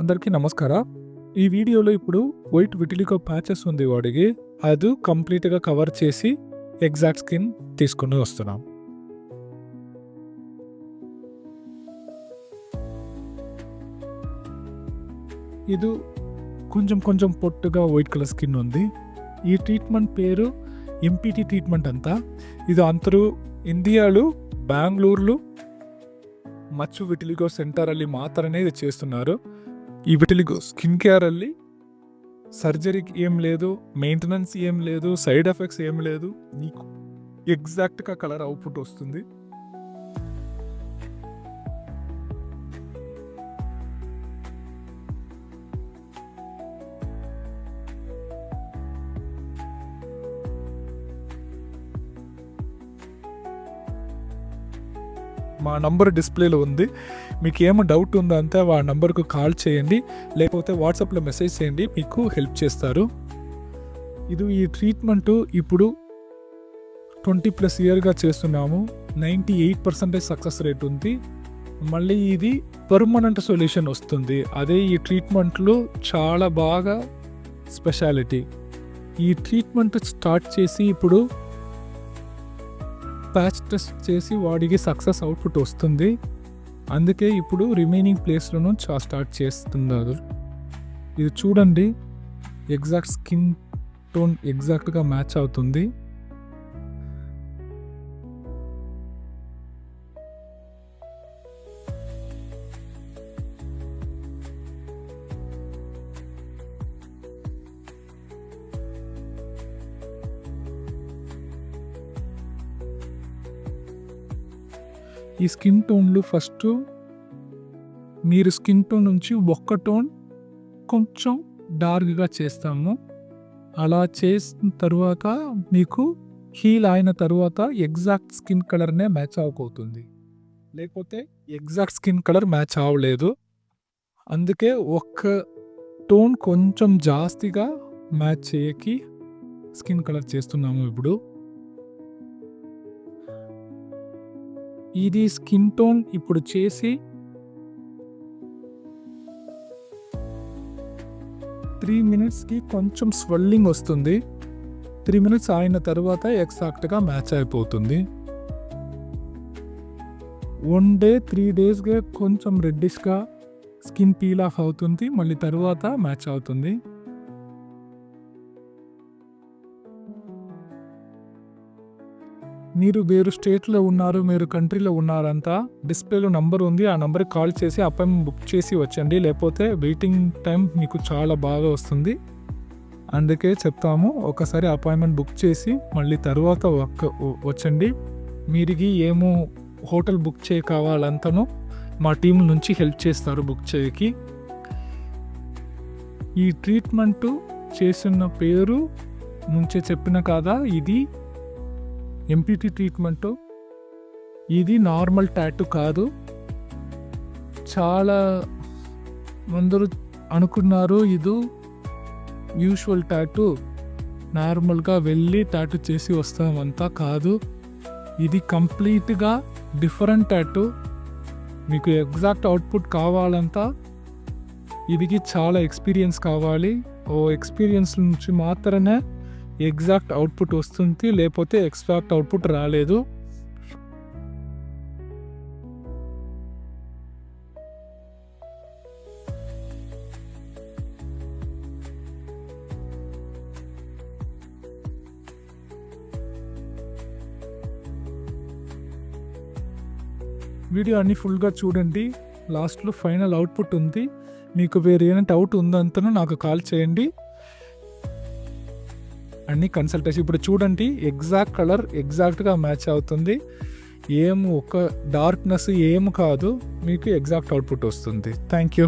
అందరికీ నమస్ಕಾರ. ఈ వీడియోలో ఇప్పుడు వైట్ విటిలిగో ప్యాచెస్ ఉంది వాడికి. అది కంప్లీట్‌గా కవర్ చేసి ఎగ్జాక్ట్ స్కిన్ తీసుకొని వస్తున్నాం. ఇది కొంచెం పొట్టుగా వైట్ కలర్ స్కిన్ ఉంది. ఈ ట్రీట్మెంట్ పేరు ఎంపీటీ ట్రీట్మెంట్ అంట. ఇది అందరూ ಇಂಡಿಯಾಲು ಬ್ಯಾಂಗ್ಳೂರ್ಲು ಮಚ್ಚು ವಿಟಿಲಿಗೋ ಸೆಂಟರಲ್ಲಿ ಮಾತ್ರನೇ ಇದು చేస్తున్నారు. ఈ విటిలిగో స్కిన్ కేర్ ಅಲ್ಲಿ సర్జరీకి ఏం లేదు, మెయింటెనెన్స్ ఏం లేదు, సైడ్ ఎఫెక్ట్స్ ఏం లేదు. నీకు ఎగ్జాక్ట్గా కలర్ అవుట్పుట్ వస్తుంది. మా నంబర్ డిస్ప్లేలో ఉంది. మీకు ఏమో డౌట్ ఉందో అంతే ఆ నంబర్కు కాల్ చేయండి, లేకపోతే వాట్సాప్లో మెసేజ్ చేయండి, మీకు హెల్ప్ చేస్తారు. ఈ ట్రీట్మెంటు ఇప్పుడు 20+ ఇయర్గా చేస్తున్నాము. 98% సక్సెస్ రేట్ ఉంది. మళ్ళీ ఇది పర్మనెంట్ సొల్యూషన్ వస్తుంది. అదే ఈ ట్రీట్మెంట్లో చాలా బాగా స్పెషాలిటీ. ఈ ట్రీట్మెంట్ స్టార్ట్ చేసి ఇప్పుడు ప్యాచ్ టెస్ట్ చేసి వాడికి సక్సెస్ అవుట్పుట్ వస్తుంది. అందుకే ఇప్పుడు రిమైనింగ్ ప్లేస్లను స్టార్ట్ చేస్తున్నారు. ఇది చూడండి, ఎగ్జాక్ట్ స్కిన్ టోన్ ఎగ్జాక్ట్గా మ్యాచ్ అవుతుంది. ఈ స్కిన్ టోన్లు ఫస్ట్ మీరు స్కిన్ టోన్ నుంచి ఒక్క టోన్ కొంచెం డార్క్గా చేస్తాము. అలా చేసిన తర్వాత మీకు హీల్ అయిన తర్వాత ఎగ్జాక్ట్ స్కిన్ కలర్నే మ్యాచ్ అవ్వబోతుంది. లేకపోతే ఎగ్జాక్ట్ స్కిన్ కలర్ మ్యాచ్ అవ్వలేదు. అందుకే ఒక్క టోన్ కొంచెం జాస్తిగా మ్యాచ్ చేయకి స్కిన్ కలర్ చేస్తున్నాము. ఇప్పుడు ఇది స్కిన్ టోన్ ఇప్పుడు చేసి 3 మినిట్స్కి కొంచెం స్వెల్లింగ్ వస్తుంది. 3 మినిట్స్ అయిన తర్వాత ఎగ్జాక్ట్గా మ్యాచ్ అయిపోతుంది. 1 డే 3 డేస్గా కొంచెం రెడ్డిష్గా స్కిన్ పీల్ ఆఫ్ అవుతుంది. మళ్ళీ తర్వాత మ్యాచ్ అవుతుంది. మీరు వేరు స్టేట్లో ఉన్నారు, మీరు కంట్రీలో ఉన్నారంతా డిస్ప్లేలో నంబర్ ఉంది. ఆ నంబర్కి కాల్ చేసి అపాయింట్మెంట్ బుక్ చేసి వచ్చండి, లేకపోతే వెయిటింగ్ టైం మీకు చాలా బాగా వస్తుంది. అందుకే చెప్తాము, ఒకసారి అపాయింట్మెంట్ బుక్ చేసి మళ్ళీ తర్వాత వచ్చండి. మీరికి ఏమో హోటల్ బుక్ చేయ కావాలంతనో మా టీం నుంచి హెల్ప్ చేస్తారు బుక్ చేయకి. ఈ ట్రీట్మెంట్ చేసిన పేరు నుంచే చెప్పిన కదా, ఇది ఎంపీటీ ట్రీట్మెంట్. ఇది నార్మల్ టాటూ కాదు. చాలా అందరూ అనుకున్నారు ఇది యూజువల్ టాటూ, నార్మల్గా వెళ్ళి టాటూ చేసి వస్తామంతా కాదు. ఇది కంప్లీట్గా డిఫరెంట్ టాటూ. మీకు ఎగ్జాక్ట్ అవుట్పుట్ కావాలంతా ఇది చాలా ఎక్స్పీరియన్స్ కావాలి. ఎక్స్పీరియన్స్ నుంచి మాత్రమే ఎగ్జాక్ట్ అవుట్పుట్ వస్తుంది, లేకపోతే ఎగ్జాక్ట్ అవుట్పుట్ రాలేదు. వీడియో అన్ని ఫుల్గా చూడండి. లాస్ట్లో ఫైనల్ అవుట్పుట్ ఉంది. మీకు వేరే ఏమైనా డౌట్ ఉందంతనో నాకు కాల్ చేయండి. అన్ని కన్సల్టేషన్ ఇప్పుడు చూడండి, ఎగ్జాక్ట్ కలర్ ఎగ్జాక్ట్గా మ్యాచ్ అవుతుంది. ఒక డార్క్నెస్ ఏం కాదు, మీకు ఎగ్జాక్ట్ అవుట్పుట్ వస్తుంది. Thank you.